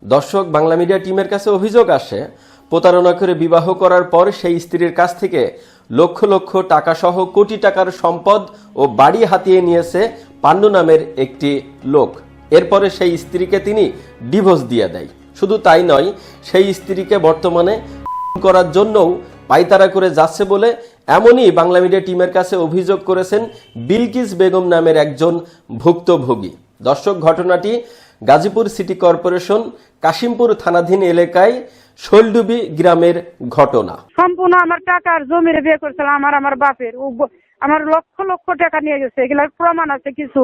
দর্শক, বাংলা মিডিয়া টিমের কাছে অভিযোগ আসে প্রতারণা করে বিবাহ করার পর সেই স্ত্রীর কাছ থেকে লক্ষ লক্ষ টাকা সহ কোটি টাকার সম্পদ ও বাড়ি হাতিয়ে নিয়েছে পান্নু নামের একটি লোক। এরপরে সেই স্ত্রীকে তিনি ডিভোর্স দিয়ে দেয়। শুধু তাই নয়, সেই স্ত্রীকে বর্তমানে করার জন্যও পাইতারা করে যাচ্ছে বলে এমনই বাংলা মিডিয়া টিমের কাছে অভিযোগ করেছেন বিলকিস বেগম নামের একজন ভুক্তভোগী। দর্শক, ঘটনাটি গাজীপুর সিটি কর্পোরেশন কাশিমপুর থানাধীন এলাকায় শৈলডুবি গ্রামের ঘটনা। সম্পূর্ণ আমার টাকার জমির বিয়ে করছিল আমার বাপের। আমার লক্ষ লক্ষ টাকা নিয়ে গেছে, এগুলার প্রমাণ আছে কিছু।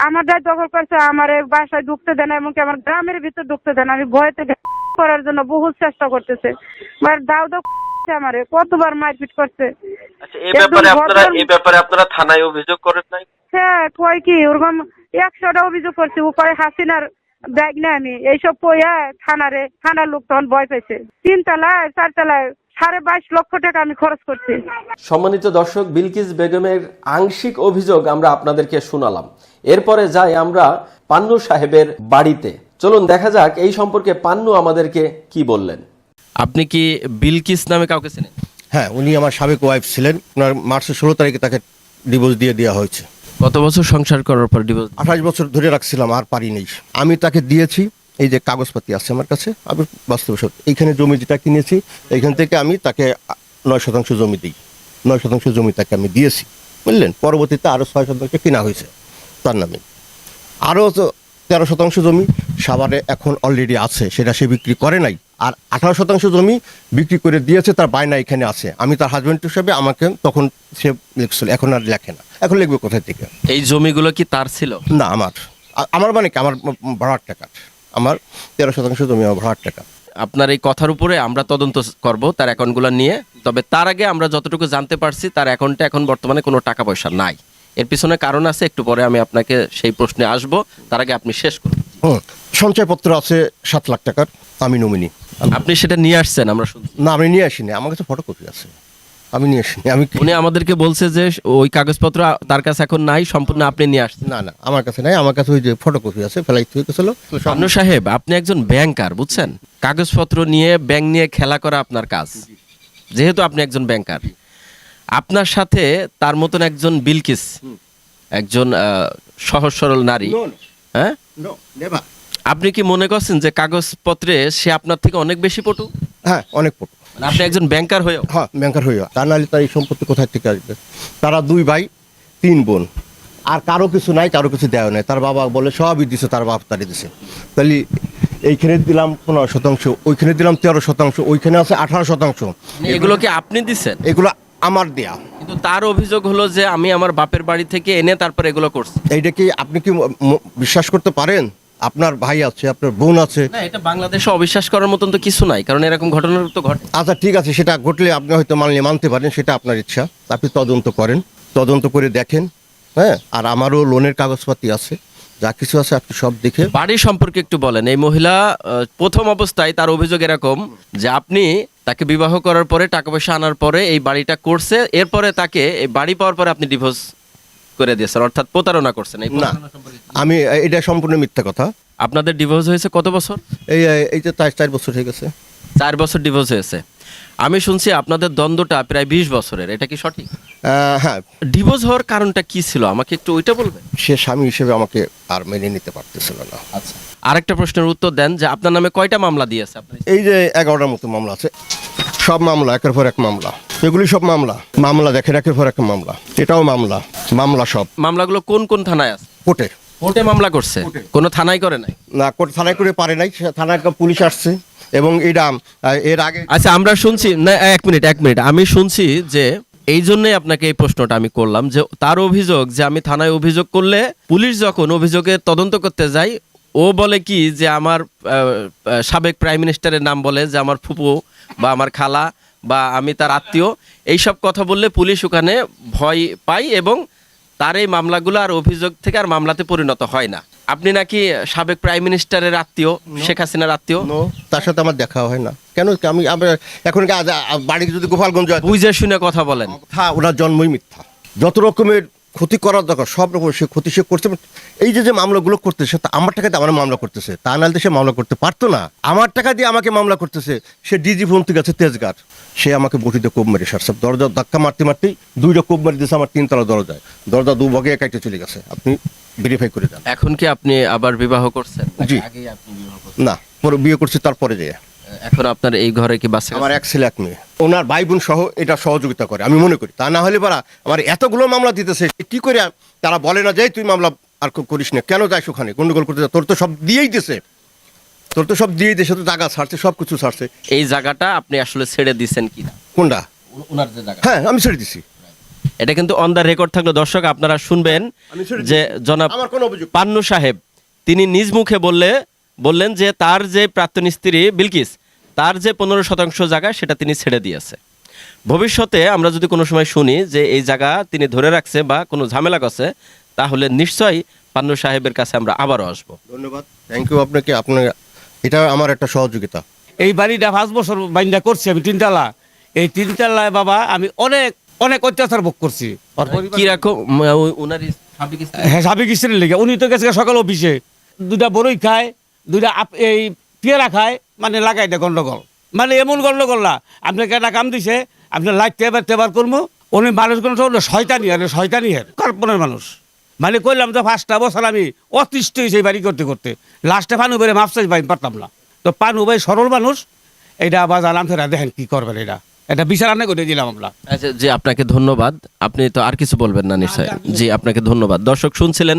আমার যা দখল করছে, আমার বাসায় ঢুকতে দেন, এমনকি আমার গ্রামের ভিতর ঢুকতে দেন। আমি ভয়তে করার জন্য বহু চেষ্টা করতেছে। দাও আমারে কতবার মারপিট করছে। আচ্ছা, এই ব্যাপারে আপনারা থানায় অভিযোগ করেন নাই? হ্যাঁ, কয় কি ওরকম 100টা অভিযোগ করছি। উপরে হাসিনার ব্যাগ নেই আমি এইসব কইয়া থানার লোক তখন ভয় পেয়েছে। 3 তলায় 4 তলায় 22.5 লক্ষ টাকা আমি খরচ করছি। সম্মানিত দর্শক, বিলকিস বেগমের আংশিক অভিযোগ আমরা আপনাদেরকে শোনালাম। এরপরে যাই আমরা পান্নু সাহেবের বাড়িতে। চলুন দেখা যাক এই সম্পর্কে পান্নু আমাদেরকে কি বললেন। আপনি কি বিলকিস নামে কাউকে চেনেন? হ্যাঁ, উনি আমার সাবেক ওয়াইফ ছিলেন। ওনার মার্চের 16 তারিখে তাকে ডিভোর্স দিয়ে দেওয়া হয়েছে। কত বছর সংসার করার পর ডিভোর্স? 28 বছর ধরে রাখছিলাম, আর পারি নেই। আমি তাকে দিয়েছি, এই যে কাগজপাতি আছে আমার কাছে। আমি বাস্তব এইখানে জমি যেটা কিনেছি, এইখান থেকে আমি তাকে 9% জমি দিই। 9% জমি তাকে আমি দিয়েছি, বুঝলেন। পরবর্তীতে আরও 6% কেনা হয়েছে তার নামে। আরও 13% জমি সাভারে এখন অলরেডি আছে, সেটা সে বিক্রি করে নাই। আর 18% জমি বিক্রি করে দিয়েছে, তার বায়না এখানে আছে। আমি তার হাজব্যান্ড হিসাবে, আমাকে তখন সে লিখছিল, এখন আর লেখে না। এখন লিখবে কোথায় থেকে? এই জমিগুলো কি তার ছিল? না, আমার মানে কি, আমার ভাড়ার টাকা। আমার 13% জমি আমার ভাড়ার টাকা। আপনার এই কথার উপরে আমরা তদন্ত করব তার অ্যাকাউন্টগুলো নিয়ে। তবে তার আগে আমরা যতটুকু জানতে পারছি, তার অ্যাকাউন্টে এখন বর্তমানে কোনো টাকা পয়সা নাই। এর পিছনে কারণ আছে, একটু পরে আমি আপনাকে সেই প্রশ্নে আসব। তার আগে আপনি শেষ করুন। সঞ্চয়পত্র আছে 7 লাখ টাকার, আমি নমিনি। আপনি সেটা নিয়ে আসছেন? আমরা শুনছি। না, আমি নিয়ে আসিনি, আমার কাছে ফটোকপি আছে, আমি নিয়ে আসিনি। উনি আমাদেরকে বলছে যে ওই কাগজপত্র তার কাছে এখন নাই, সম্পূর্ণ আপনি নিয়ে আসছেন। না, আমার কাছে নাই, আমার কাছে ওই যে ফটোকপি আছে, ফেলাই হয়েছিল। পান্নু সাহেব, আপনি একজন ব্যাংকার, বুঝছেন? কাগজপত্র নিয়ে ব্যাংক নিয়ে খেলা করা আপনার কাজ। যেহেতু আপনি একজন ব্যাংকার, আপনার সাথে তার মতন একজন বিলকিস, একজন সহজ সরল নারী, হ্যাঁ, আপনি কি মনে করছেন যে কাগজপত্রে সে আপনার থেকে অনেক বেশি পটু? হ্যাঁ, অনেক পটু। আপনি একজন ব্যাংকার হয়েও? হ্যাঁ, ব্যাংকার হয়ে। তা নাহলে তার এই সম্পত্তি কোথায় থেকে আসবে? তারা 2 ভাই 3 বোন, আর কারো কিছু নাই, কারো কিছু দেওয়া নাই। তার বাবা বলে সবই দিছে, তার বাপ তারই দিছে। তাহলে এইখানে দিলাম 15%, ওইখানে দিলাম 13%, ওইখানে আছে 18%। এগুলো কি আপনি দিচ্ছেন? এগুলো আমার দেয়া। কিন্তু তার অভিযোগ হলো যে আমি আমার বাপের বাড়ি থেকে এনে তারপর এগুলো করছি। এইটা কি আপনি কি বিশ্বাস করতে পারেন? আপনার ভাই আছে, আপনার বোন আছে। না, এটা বাংলাদেশে অবিশ্বাস করার মতন তো কিছু নাই, কারণ এরকম ঘটনা তো ঘটে। আচ্ছা, ঠিক আছে, সেটা ঘটলে আপনি হয়তো মানতে পারেন, সেটা আপনার ইচ্ছা। আপনি তদন্ত করেন, তদন্ত করে দেখেন। হ্যাঁ, আর আমারও লোনের কাগজপাতি আছে, যা কিছু আছে আপনি সব দেখে। বাড়ি সম্পর্কে একটু বলেন। এই মহিলা প্রথম অবস্থায় তার অভিযোগ এরকম যে আপনি তাকে বিবাহ করার পরে টাকা পয়সা আনার পরে এই বাড়িটা করছে, এরপরে তাকে এই বাড়ি পাওয়ার পরে আপনি ডিভোর্স করে দিয়েছেন, অর্থাৎ প্রতারণা করছেন। না, আমি এটা সম্পূর্ণ মিথ্যা কথা। আপনাদের ডিভোর্স হয়েছে কত বছর? এই যে 4 বছর হয়ে গেছে। 4 বছর ডিভোর্স হয়েছে। আমি শুনছি আপনাদের দ্বন্দ্বটা প্রায় 20 বছরের, এটা কি সঠিক? হ্যাঁ। ডিভোর্স হওয়ার কারণটা কি ছিল, আমাকে একটু ওইটা বলবেন? সে স্বামী হিসেবে আমাকে আর মেনে নিতে পারতেছিল না। আচ্ছা, আরেকটা প্রশ্নের উত্তর দেন যে আপনার নামে কয়টা মামলা দিয়েছে আপনি? এই যে 11টার মতো মামলা আছে, সব মামলা একের পর এক মামলা। এগুলি সব মামলা দেখে একের পর এক মামলা। এটাও মামলা সব। মামলাগুলো কোন কোন থানায় আছে? কোর্টে মামলা করছে, কোনো থানায় করে নাই? না, থানায় করে পারে নাই, থানায় পুলিশ আসছে। এবং এটা এর আগে। আচ্ছা, আমরা শুনছি না, এক মিনিট, আমি শুনছি যে এই জন্যই আপনাকে এই প্রশ্নটা আমি করলাম যে তার অভিযোগ যে আমি থানায় অভিযোগ করলে পুলিশ যখন অভিযোগের তদন্ত করতে যায়, ও বলে কি যে আমার সাবেক প্রাইম মিনিস্টারের নাম বলে, যে আমার ফুপু বা আমার খালা বা আমি তার আত্মীয়, এইসব কথা বললে পুলিশ ওখানে ভয় পায় এবং তার এই মামলাগুলো আর অভিযোগ থেকে আর মামলাতে পরিণত হয় না। আপনি নাকি সাবেক প্রাইম মিনিস্টারের আত্মীয়, শেখ হাসিনার আত্মীয়। তার সাথে আমার দেখা হয় না। কেন? আমি এখন বাড়ি যদি গোপালগঞ্জ, বুঝে শুনে কথা বলেন। ওনার জন্মই মিথ্যা। যত রকমের ক্ষতি করার দরকার, সব রকম সে ক্ষতি সে করছে। এই যে মামলাগুলো করতেছে, তা আমার টাকা দিয়ে আমার মামলা করতেছে, তা নাহলে সে মামলা করতে পারতো না। আমার টাকা দিয়ে আমাকে মামলা করতেছে। সে ডিজি ফোন থেকে আছে তেজগার, সে আমাকে বটিতে কোপ মেরে সারছে, দরজা ধাক্কা মারতে মারতেই 2টা কোপ মারি দিয়েছে আমার 3 তলা দরজায়, দরজা 2 ভাগে কেটে চলে গেছে। আপনি ভেরিফাই করে দেন। এখন কি আপনি আবার বিবাহ করছেন? জি। আগেই আপনি বিবাহ করছেন? না, পরে বিয়ে করছি তারপরে যে এখন আপনার এই ঘরে কি বাচ্চা? আমার এক ছেলে এক মেয়ে, ওনার ভাই বোন সহ এটা সহযোগিতা করে আমি মনে করি। তা না হলে পারা আমার এতগুলো মামলা দিতেছে, কি করে তারা বলে না যে তুই মামলা আর করিস না, কেন যাইস ওখানে গন্ডগোল করতে? তোর তো সব দিয়েই দিছে, তোর তো সব দিয়েই দিয়েছে, তো জায়গা ছাড়ছে, সব কিছু ছাড়ছে। এই জায়গাটা আপনি আসলে ছেড়ে দিছেন কিনা? কোনটা? ওনার যে জায়গা, হ্যাঁ আমি ছেড়ে দিছি। এটা কিন্তু অন দ্য রেকর্ড থাকলো দর্শক, আপনারা শুনবেন আমি ছেড়ে যে দিছি। জনাব আমার কোনো অভিযোগ পান্নু সাহেব তিনি নিজ মুখে বললেন যে তার যে প্রাক্তন স্ত্রী বিলকিস, তার যে 15% জায়গা সেটা তিনি ছেড়ে দিয়েছে। ভবিষ্যতে আমরা যদি কোনো সময় শুনি যে এই জায়গা তিনি ধরে রাখছে বা কোনো ঝামেলা করছে, তাহলে নিশ্চয়ই পান্নু সাহেবের কাছে আমরা আবারও আসবো। ধন্যবাদ, থ্যাংক ইউ আপনাকে। আপনার এটা আমার একটা সহযোগিতা। এই বাড়িটা 5 বছর বাইন্দা করছি আমি, 3 তলা। এই 3 তলায় বাবা আমি অনেক অনেক অত্যাচার ভোগ করছি। কি রকম ওনার সাবেক স্ত্রী? হ্যাঁ, সাবেক স্ত্রীর লেগে উনি তো গেছে সকাল অফিসে, 2টা বড়ই খায়, 2টা এই পেয়ারা খায়, মানে লাগাই দেয় গন্ডগোল, মানে এমন গন্ডগোল না। আপনাকে একটা কাম দিছে, আপনার লাইট তেবার করবো, উনি মানুষগুলো সব শয়তানি কল্পনার মানুষ। মানে কইলাম তো 5টা বছর আমি অতিষ্ঠ হয়েছে এই বাড়ি করতে করতে, লাস্টে পানু বেড়ে মাপসাই পাই পারতাম না। তো পানু ভাই সরল মানুষ, এটা আবার জানাম ফেরা দেখেন কি করবেন, এটা বিচার আনে করে দিলাম আমরা। আচ্ছা জি, আপনাকে ধন্যবাদ। আপনি তো আর কিছু বলবেন না নিশ্চয়? জি, আপনাকে ধন্যবাদ। দর্শক শুনছিলেন